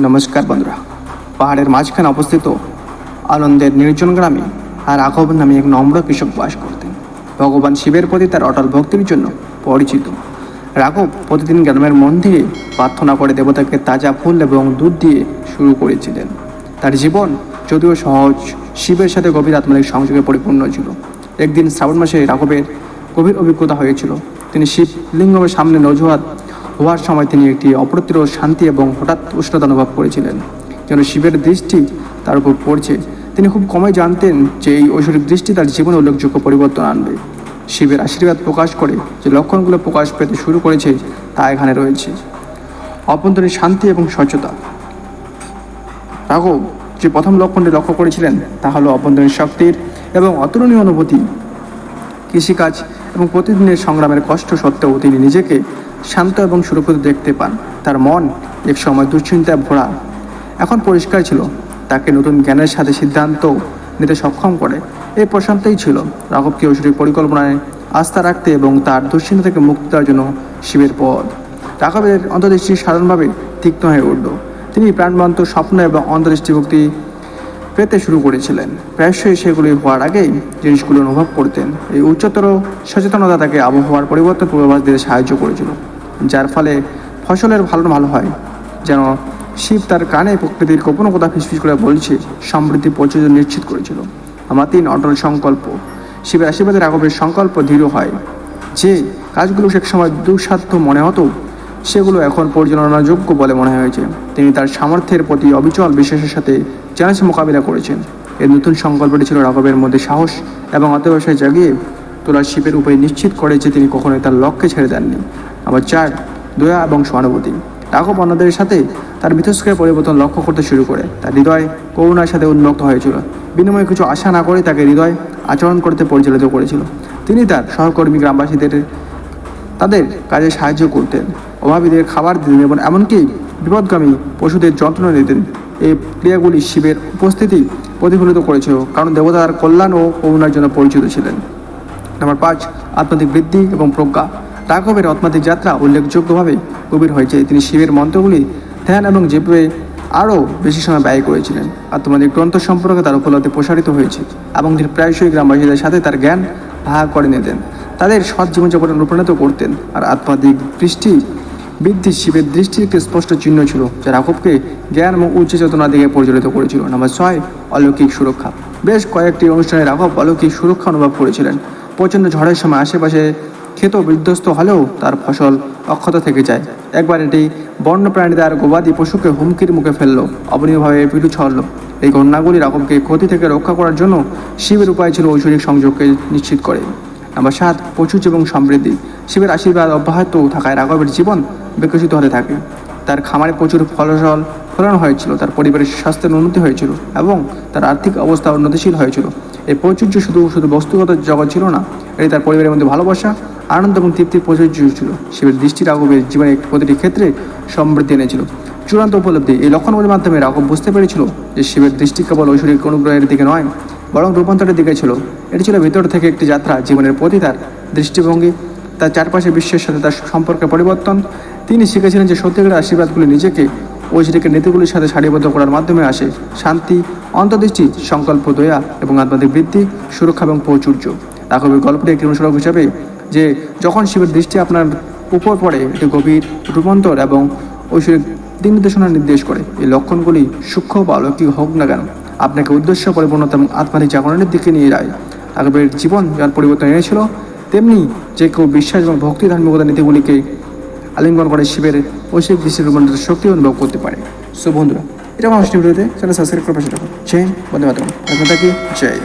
নমস্কার বন্ধুরা, পাহাড়ের মাঝখানে অবস্থিত আনন্দের নির্জন গ্রামে রাঘব নামে এক নম্র কৃষক বাস করতেন। ভগবান শিবের প্রতি তার অটল ভক্তির জন্য পরিচিত রাঘব প্রতিদিন গ্রামের মন্দিরে প্রার্থনা করে দেবতাকে তাজা ফুল এবং দুধ দিয়ে শুরু করেছিলেন। তার জীবন যদিও সহজ, শিবের সাথে গভীর আত্মার সংযোগে পরিপূর্ণ ছিল। একদিন শ্রাবণ মাসে রাঘবের গভীর অভিজ্ঞতা হয়েছিল। তিনি শিবলিঙ্গের সামনে নজুহাত হওয়ার সময় তিনি একটি অপ্রতিরোধ শান্তি এবং হঠাৎ উষ্ণতা অনুভব করেছিলেন, যেন শিবের দৃষ্টি তার উপর পড়ছে। তিনি খুব কমই জানতেন যে এই ঐশ্বরিক দৃষ্টি তার জীবনে উল্লেখযোগ্য পরিবর্তন আনবে। শিবের আশীর্বাদ প্রকাশ করে যে লক্ষণগুলো প্রকাশ পেতে শুরু করেছে তা এখানে রয়েছে। অভ্যন্তরীণ শান্তি এবং স্বচ্ছতা। রাঘব যে প্রথম লক্ষণটি লক্ষ্য করেছিলেন তা হলো অভ্যন্তরীণ শক্তির এবং অতুলনীয় অনুভূতি। কৃষিকাজ এবং প্রতিদিনের সংগ্রামের কষ্ট সত্ত্বেও তিনি নিজেকে শান্ত এবং সুরক্ষিত দেখতে পান। তার মন এক সময় দুশ্চিন্তায় ভরা এখন পরিষ্কার ছিল, তাকে নতুন জ্ঞানের সাথে সিদ্ধান্ত নিতে সক্ষম করে। এই প্রশান্তই ছিল রাঘবকে ঐশ্বরিক পরিকল্পনায় আস্থা রাখতে এবং তার দুশ্চিন্তা থেকে মুক্তি দেওয়ার জন্য শিবের পথ। রাঘবের অন্তর্দৃষ্টি সাধারণভাবে তীক্ষ্ণ হয়ে উঠল। তিনি প্রাণবন্ত স্বপ্ন এবং অন্তর্দৃষ্টিভক্তি পেতে শুরু করেছিলেন। প্রায়শই সেগুলি হওয়ার আগেই জিনিসগুলো অনুভব করতেন। এই উচ্চতর সচেতনতা তাকে আবহাওয়ার পরিবর্তন পূর্বাভাস দিতে সাহায্য করেছিল, যার ফলে ফসলের ভালো হয়। যেন শিব তার কানে প্রকৃতির গোপন কথা ফিসফিস করে বলছে, সমৃদ্ধি পৌঁছে নিশ্চিত করেছিল। আমার 3 অটল সংকল্প। শিবের আশীর্বাদে রাঘবের সংকল্প দৃঢ় হয়। যে কাজগুলো সে সময় দুঃসাধ্য মনে হতো সেগুলো এখন পরিচালনাযোগ্য বলে মনে হয়েছে। তিনি তার সামর্থ্যের প্রতি অবিচল বিশ্বাসের সাথে চ্যালেঞ্জ মোকাবিলা করেছেন। এই নতুন সংকল্পটি ছিল রাঘবের মধ্যে সাহস এবং আত্মবিশ্বাস জাগিয়ে তোলার শিবের উপায় নিশ্চিত করে যে তিনি কখনোই তার লক্ষ্যে ছেড়ে দেননি। আবার 4 দয়া এবং সহানুভূতি। রাঘব অন্যদের সাথে তার মিথস্ক্রিয়ার পরিবর্তন লক্ষ্য করতে শুরু করে। তার হৃদয় করুণার সাথে উন্মুক্ত হয়েছিল। বিনিময়ে কিছু আশা না করে তাকে হৃদয় আচরণ করতে পরিচালিত করেছিল। তিনি তার সহকর্মী গ্রামবাসীদের তাদের কাজে সাহায্য করতেন, অভাবীদের খাবার দিতেন এবং এমনকি বিপদগামী পশুদের যন্ত্রণা নিতেন। এই ক্রিয়াগুলি শিবের উপস্থিতি প্রতিফলিত করেছিল, কারণ দেবতা তার কল্যাণ ও করুণার জন্য পরিচিত ছিলেন। নাম্বার 5 আত্মাত্মিক বৃদ্ধি এবং প্রজ্ঞা। রাঘবের আত্মাত্মিক যাত্রা উল্লেখযোগ্যভাবে গভীর হয়েছে। তিনি শিবের মন্ত্রগুলি ধ্যান এবং জেপে আরও বেশি সময় ব্যয় করেছিলেন। আত্মাত্মিক গ্রন্থ সম্পর্কে তার উপলব্ধি প্রসারিত হয়েছে এবং তিনি প্রায়শই গ্রামবাসীদের সাথে তার জ্ঞান ভাগ করে নিতেন, তাদের সৎ জীবনযাপন অনুপ্রাণিত করতেন। আর আত্মাত্মিক দৃষ্টি বৃদ্ধি শিবের দৃষ্টির একটি স্পষ্ট চিহ্ন ছিল, যা রাঘবকে জ্ঞান এবং উচ্চ চেতনার দিকে পরিচালিত করেছিল। নাম্বার 6 অলৌকিক সুরক্ষা। বেশ কয়েকটি অনুষ্ঠানে রাঘব অলৌকিক সুরক্ষা অনুভব করেছিলেন। প্রচণ্ড ঝড়ের সময় আশেপাশে ক্ষেত বিধ্বস্ত হলেও তার ফসল অক্ষত থেকে যায়। একবার এটি বন্যপ্রাণী আর গবাদি পশুকে হুমকির মুখে ফেলল, অবনীয়ভাবে পিছু ছাড়ল। এই ঘটনাগুলি রাঘবকে ক্ষতি থেকে রক্ষা করার জন্য শিবের উপায় ছিল ঐশ্বরিক সংযোগকে নিশ্চিত করে। নাম্বার 7 প্রচুর এবং সমৃদ্ধি। শিবের আশীর্বাদ অব্যাহত থাকায় রাঘবের জীবন বিকশিত হতে থাকে। তার খামারে প্রচুর ফলন হয়েছিল, তার পরিবারের স্বাস্থ্যের উন্নতি হয়েছিল এবং তার আর্থিক অবস্থা উন্নতিশীল হয়েছিল। এই প্রাচুর্য শুধু বস্তুগত জগৎ ছিল না, এটি তার পরিবারের মধ্যে ভালোবাসা, আনন্দ এবং তৃপ্তির প্রাচুর্য ছিল। শিবের দৃষ্টি রাঘবের জীবনের প্রতিটি ক্ষেত্রে সমৃদ্ধি এনেছিল। চূড়ান্ত উপলব্ধি। এই লক্ষণগুলির মাধ্যমে রাঘব বুঝতে পেরেছিল যে শিবের দৃষ্টি কেবল ঐশ্বরিক অনুগ্রহের দিকে নয়, বরং রূপান্তরের দিকে ছিল। এটি ছিল ভিতর থেকে একটি যাত্রা, জীবনের প্রতি তার দৃষ্টিভঙ্গি, তার চারপাশের বিশ্বের সাথে তার সম্পর্কের পরিবর্তন। তিনি শিখেছিলেন যে সত্যিকারের আশীর্বাদগুলি নিজেকে ঐশ্বরিক নীতিগুলির সাথে সারিবদ্ধ করার মাধ্যমে আসে। শান্তি, অন্তর্দৃষ্টি, সংকল্প, দয়া এবং আত্মাত্মিক বৃদ্ধি, সুরক্ষা এবং প্রাচুর্য। রাঘবের গল্পটি একটি অনুসরণ হিসাবে যে যখন শিবের দৃষ্টি আপনার উপর পড়ে, এটি গভীর রূপান্তর এবং ঐশ্বরিক দিক নির্দেশনা নির্দেশ করে। এই লক্ষণগুলি সূক্ষ্ম বা অলৌকিক হোক না কেন, আপনাকে উদ্দেশ্য, পরিপূর্ণতা এবং আত্মাত্মিক জাগরণের দিকে নিয়ে যায়। রাঘবের জীবন যার পরিবর্তন এনেছিল, তেমনি যে কেউ বিশ্বাস এবং ভক্তি ধার্মিকতার নীতিগুলিকে আলিঙ্গন করে শিবের ঐশ্বরিক দৃষ্টির রূপান্তরের শক্তি অনুভব করতে পারে। সো বন্ধুরা, এটা আমার ভিডিওতে চ্যানেল সাবস্ক্রাইব করে পাশে রাখুন। জয় বন্দে মাতরম। আপনাকে জয়।